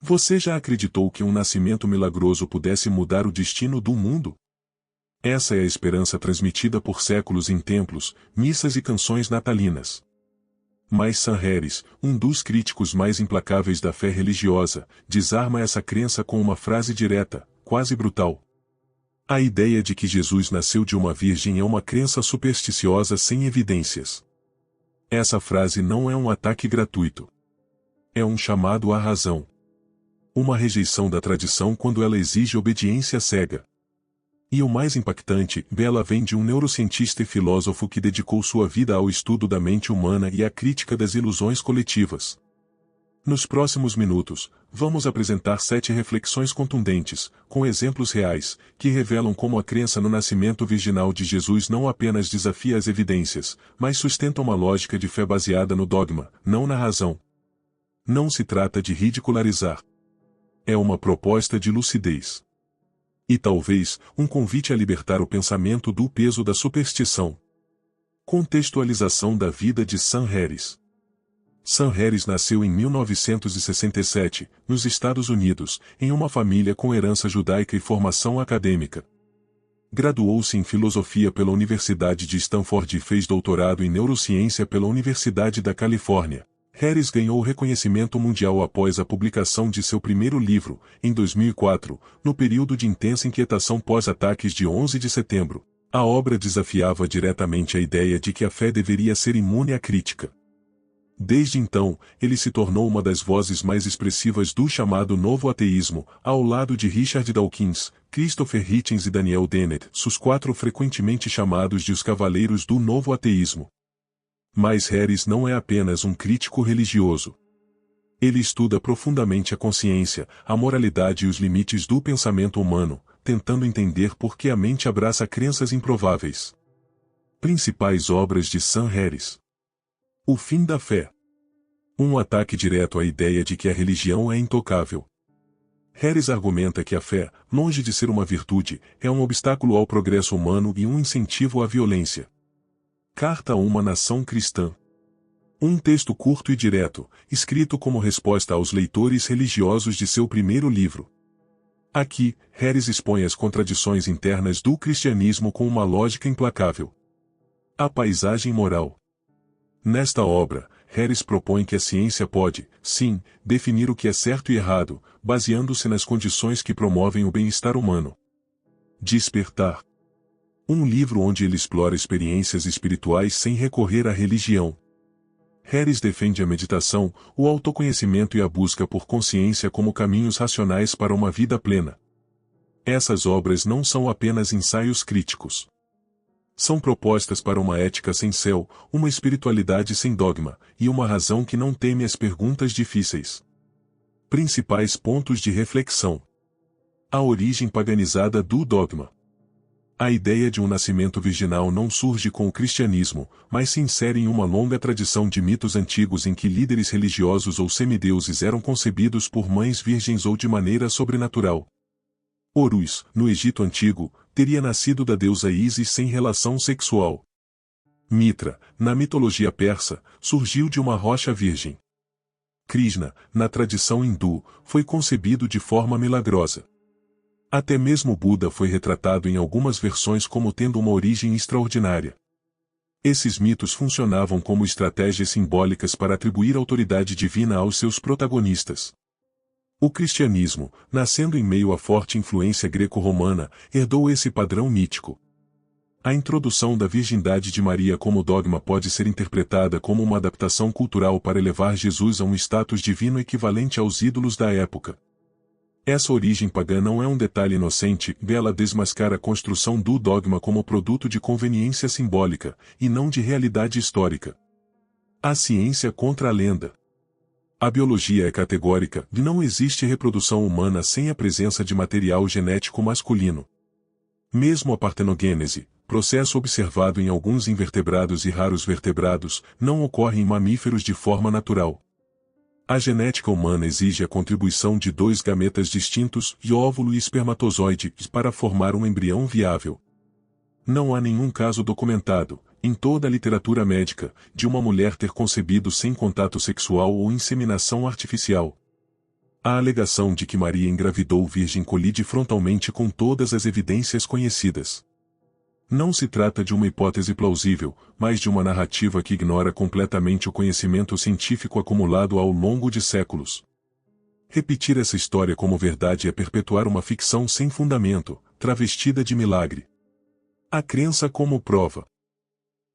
Você já acreditou que um nascimento milagroso pudesse mudar o destino do mundo? Essa é a esperança transmitida por séculos em templos, missas e canções natalinas. Mas Sam Harris, um dos críticos mais implacáveis da fé religiosa, desarma essa crença com uma frase direta, quase brutal. A ideia de que Jesus nasceu de uma virgem é uma crença supersticiosa sem evidências. Essa frase não é um ataque gratuito. É um chamado à razão. Uma rejeição da tradição quando ela exige obediência cega. E o mais impactante, ela vem de um neurocientista e filósofo que dedicou sua vida ao estudo da mente humana e à crítica das ilusões coletivas. Nos próximos minutos, vamos apresentar 7 reflexões contundentes, com exemplos reais, que revelam como a crença no nascimento virginal de Jesus não apenas desafia as evidências, mas sustenta uma lógica de fé baseada no dogma, não na razão. Não se trata de ridicularizar. É uma proposta de lucidez. E talvez, um convite a libertar o pensamento do peso da superstição. Contextualização da vida de Sam Harris. Sam Harris nasceu em 1967, nos Estados Unidos, em uma família com herança judaica e formação acadêmica. Graduou-se em filosofia pela Universidade de Stanford e fez doutorado em neurociência pela Universidade da Califórnia. Harris ganhou reconhecimento mundial após a publicação de seu primeiro livro, em 2004, no período de intensa inquietação pós-ataques de 11 de setembro. A obra desafiava diretamente a ideia de que a fé deveria ser imune à crítica. Desde então, ele se tornou uma das vozes mais expressivas do chamado Novo Ateísmo, ao lado de Richard Dawkins, Christopher Hitchens e Daniel Dennett, os 4 frequentemente chamados de os Cavaleiros do Novo Ateísmo. Mas Harris não é apenas um crítico religioso. Ele estuda profundamente a consciência, a moralidade e os limites do pensamento humano, tentando entender por que a mente abraça crenças improváveis. Principais obras de Sam Harris. O fim da fé. Um ataque direto à ideia de que a religião é intocável. Harris argumenta que a fé, longe de ser uma virtude, é um obstáculo ao progresso humano e um incentivo à violência. Carta a uma Nação Cristã. Um texto curto e direto, escrito como resposta aos leitores religiosos de seu primeiro livro. Aqui, Harris expõe as contradições internas do cristianismo com uma lógica implacável. A paisagem moral. Nesta obra, Harris propõe que a ciência pode, sim, definir o que é certo e errado, baseando-se nas condições que promovem o bem-estar humano. Despertar. Um livro onde ele explora experiências espirituais sem recorrer à religião. Harris defende a meditação, o autoconhecimento e a busca por consciência como caminhos racionais para uma vida plena. Essas obras não são apenas ensaios críticos. São propostas para uma ética sem céu, uma espiritualidade sem dogma, e uma razão que não teme as perguntas difíceis. Principais pontos de reflexão. A origem paganizada do dogma. A ideia de um nascimento virginal não surge com o cristianismo, mas se insere em uma longa tradição de mitos antigos em que líderes religiosos ou semideuses eram concebidos por mães virgens ou de maneira sobrenatural. Horus, no Egito Antigo, teria nascido da deusa Ísis sem relação sexual. Mitra, na mitologia persa, surgiu de uma rocha virgem. Krishna, na tradição hindu, foi concebido de forma milagrosa. Até mesmo Buda foi retratado em algumas versões como tendo uma origem extraordinária. Esses mitos funcionavam como estratégias simbólicas para atribuir autoridade divina aos seus protagonistas. O cristianismo, nascendo em meio à forte influência greco-romana, herdou esse padrão mítico. A introdução da virgindade de Maria como dogma pode ser interpretada como uma adaptação cultural para elevar Jesus a um status divino equivalente aos ídolos da época. Essa origem pagã não é um detalhe inocente, ela desmascara a construção do dogma como produto de conveniência simbólica, e não de realidade histórica. A ciência contra a lenda. A biologia é categórica, e não existe reprodução humana sem a presença de material genético masculino. Mesmo a partenogênese, processo observado em alguns invertebrados e raros vertebrados, não ocorre em mamíferos de forma natural. A genética humana exige a contribuição de 2 gametas distintos, óvulo e espermatozoide, para formar um embrião viável. Não há nenhum caso documentado, em toda a literatura médica, de uma mulher ter concebido sem contato sexual ou inseminação artificial. A alegação de que Maria engravidou virgem colide frontalmente com todas as evidências conhecidas. Não se trata de uma hipótese plausível, mas de uma narrativa que ignora completamente o conhecimento científico acumulado ao longo de séculos. Repetir essa história como verdade é perpetuar uma ficção sem fundamento, travestida de milagre. A crença como prova.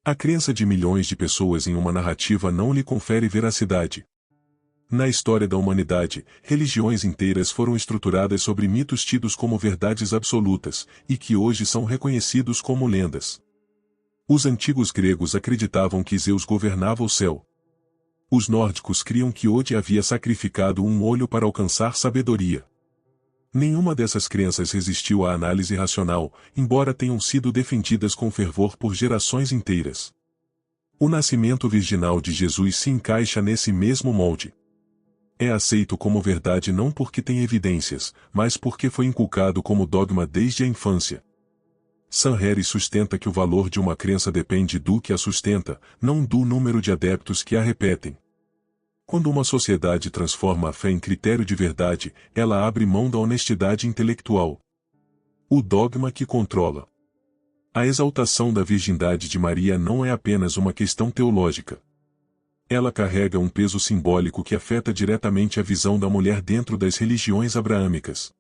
A crença de milhões de pessoas em uma narrativa não lhe confere veracidade. Na história da humanidade, religiões inteiras foram estruturadas sobre mitos tidos como verdades absolutas, e que hoje são reconhecidos como lendas. Os antigos gregos acreditavam que Zeus governava o céu. Os nórdicos criam que Ode havia sacrificado um olho para alcançar sabedoria. Nenhuma dessas crenças resistiu à análise racional, embora tenham sido defendidas com fervor por gerações inteiras. O nascimento virginal de Jesus se encaixa nesse mesmo molde. É aceito como verdade não porque tem evidências, mas porque foi inculcado como dogma desde a infância. Sanherry sustenta que o valor de uma crença depende do que a sustenta, não do número de adeptos que a repetem. Quando uma sociedade transforma a fé em critério de verdade, ela abre mão da honestidade intelectual. O dogma que controla. A exaltação da virgindade de Maria não é apenas uma questão teológica. Ela carrega um peso simbólico que afeta diretamente a visão da mulher dentro das religiões abraâmicas.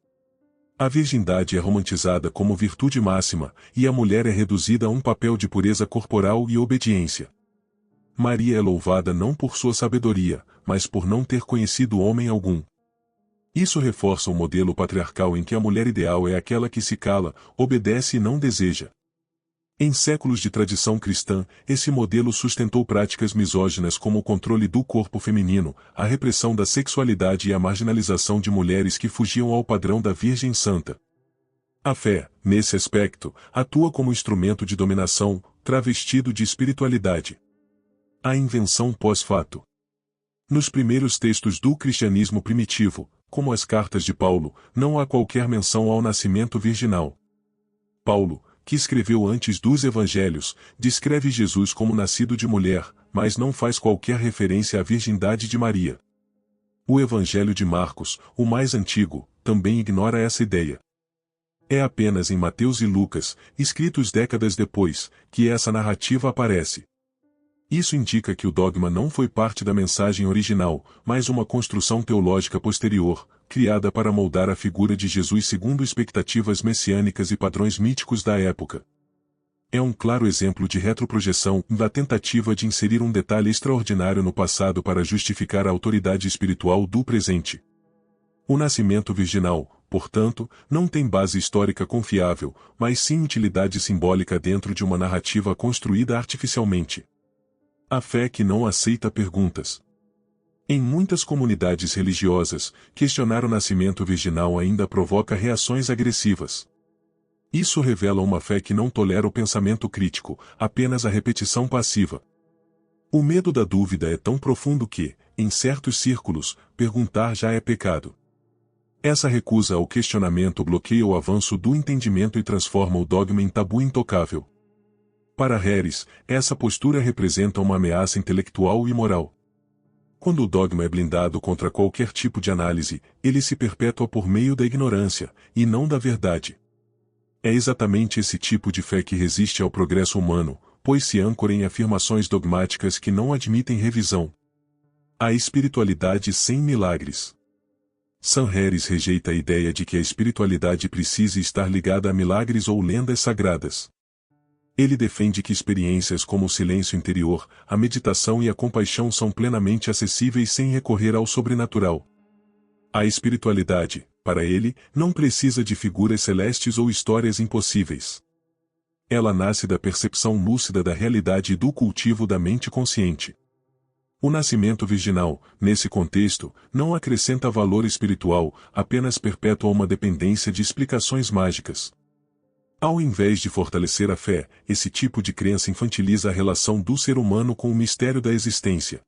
A virgindade é romantizada como virtude máxima, e a mulher é reduzida a um papel de pureza corporal e obediência. Maria é louvada não por sua sabedoria, mas por não ter conhecido homem algum. Isso reforça o modelo patriarcal em que a mulher ideal é aquela que se cala, obedece e não deseja. Em séculos de tradição cristã, esse modelo sustentou práticas misóginas como o controle do corpo feminino, a repressão da sexualidade e a marginalização de mulheres que fugiam ao padrão da Virgem Santa. A fé, nesse aspecto, atua como instrumento de dominação, travestido de espiritualidade. A invenção pós-fato. Nos primeiros textos do cristianismo primitivo, como as cartas de Paulo, não há qualquer menção ao nascimento virginal. Paulo, que escreveu antes dos evangelhos, descreve Jesus como nascido de mulher, mas não faz qualquer referência à virgindade de Maria. O Evangelho de Marcos, o mais antigo, também ignora essa ideia. É apenas em Mateus e Lucas, escritos décadas depois, que essa narrativa aparece. Isso indica que o dogma não foi parte da mensagem original, mas uma construção teológica posterior, criada para moldar a figura de Jesus segundo expectativas messiânicas e padrões míticos da época. É um claro exemplo de retroprojeção da tentativa de inserir um detalhe extraordinário no passado para justificar a autoridade espiritual do presente. O nascimento virginal, portanto, não tem base histórica confiável, mas sim utilidade simbólica dentro de uma narrativa construída artificialmente. A fé que não aceita perguntas. Em muitas comunidades religiosas, questionar o nascimento virginal ainda provoca reações agressivas. Isso revela uma fé que não tolera o pensamento crítico, apenas a repetição passiva. O medo da dúvida é tão profundo que, em certos círculos, perguntar já é pecado. Essa recusa ao questionamento bloqueia o avanço do entendimento e transforma o dogma em tabu intocável. Para Harris, essa postura representa uma ameaça intelectual e moral. Quando o dogma é blindado contra qualquer tipo de análise, ele se perpetua por meio da ignorância, e não da verdade. É exatamente esse tipo de fé que resiste ao progresso humano, pois se âncora em afirmações dogmáticas que não admitem revisão. A espiritualidade sem milagres. Sanherry rejeita a ideia de que a espiritualidade precise estar ligada a milagres ou lendas sagradas. Ele defende que experiências como o silêncio interior, a meditação e a compaixão são plenamente acessíveis sem recorrer ao sobrenatural. A espiritualidade, para ele, não precisa de figuras celestes ou histórias impossíveis. Ela nasce da percepção lúcida da realidade e do cultivo da mente consciente. O nascimento virginal, nesse contexto, não acrescenta valor espiritual, apenas perpetua uma dependência de explicações mágicas. Ao invés de fortalecer a fé, esse tipo de crença infantiliza a relação do ser humano com o mistério da existência.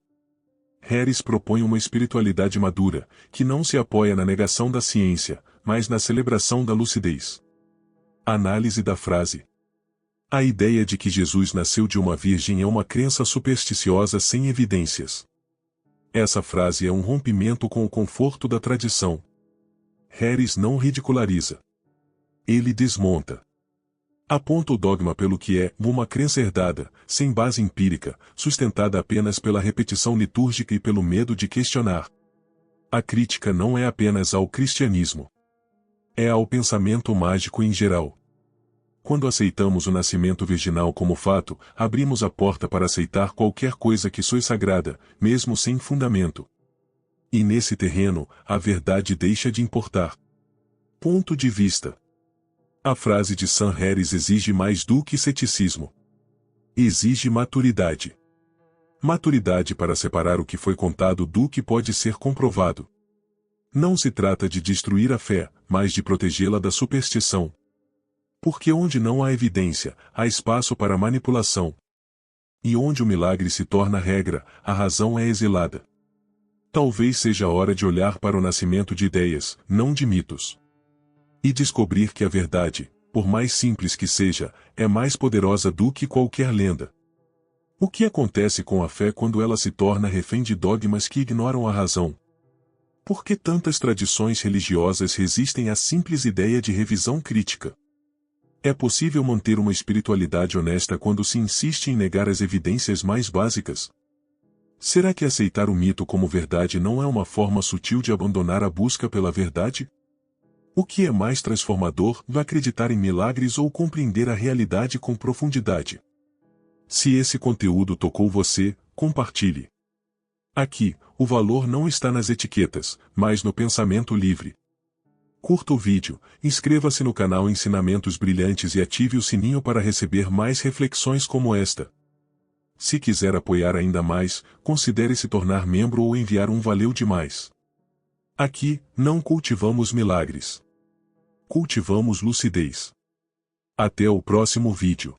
Harris propõe uma espiritualidade madura, que não se apoia na negação da ciência, mas na celebração da lucidez. Análise da frase. A ideia de que Jesus nasceu de uma virgem é uma crença supersticiosa sem evidências. Essa frase é um rompimento com o conforto da tradição. Harris não ridiculariza. Ele desmonta. Aponta o dogma pelo que é uma crença herdada, sem base empírica, sustentada apenas pela repetição litúrgica e pelo medo de questionar. A crítica não é apenas ao cristianismo. É ao pensamento mágico em geral. Quando aceitamos o nascimento virginal como fato, abrimos a porta para aceitar qualquer coisa que soe sagrada, mesmo sem fundamento. E nesse terreno, a verdade deixa de importar. Ponto de vista. A frase de Sam Harris exige mais do que ceticismo. Exige maturidade. Maturidade para separar o que foi contado do que pode ser comprovado. Não se trata de destruir a fé, mas de protegê-la da superstição. Porque onde não há evidência, há espaço para manipulação. E onde o milagre se torna regra, a razão é exilada. Talvez seja a hora de olhar para o nascimento de ideias, não de mitos. E descobrir que a verdade, por mais simples que seja, é mais poderosa do que qualquer lenda. O que acontece com a fé quando ela se torna refém de dogmas que ignoram a razão? Por que tantas tradições religiosas resistem à simples ideia de revisão crítica? É possível manter uma espiritualidade honesta quando se insiste em negar as evidências mais básicas? Será que aceitar o mito como verdade não é uma forma sutil de abandonar a busca pela verdade? O que é mais transformador, acreditar em milagres ou compreender a realidade com profundidade? Se esse conteúdo tocou você, compartilhe. Aqui, o valor não está nas etiquetas, mas no pensamento livre. Curta o vídeo, inscreva-se no canal Ensinamentos Brilhantes e ative o sininho para receber mais reflexões como esta. Se quiser apoiar ainda mais, considere se tornar membro ou enviar um valeu demais. Aqui, não cultivamos milagres. Cultivamos lucidez. Até o próximo vídeo.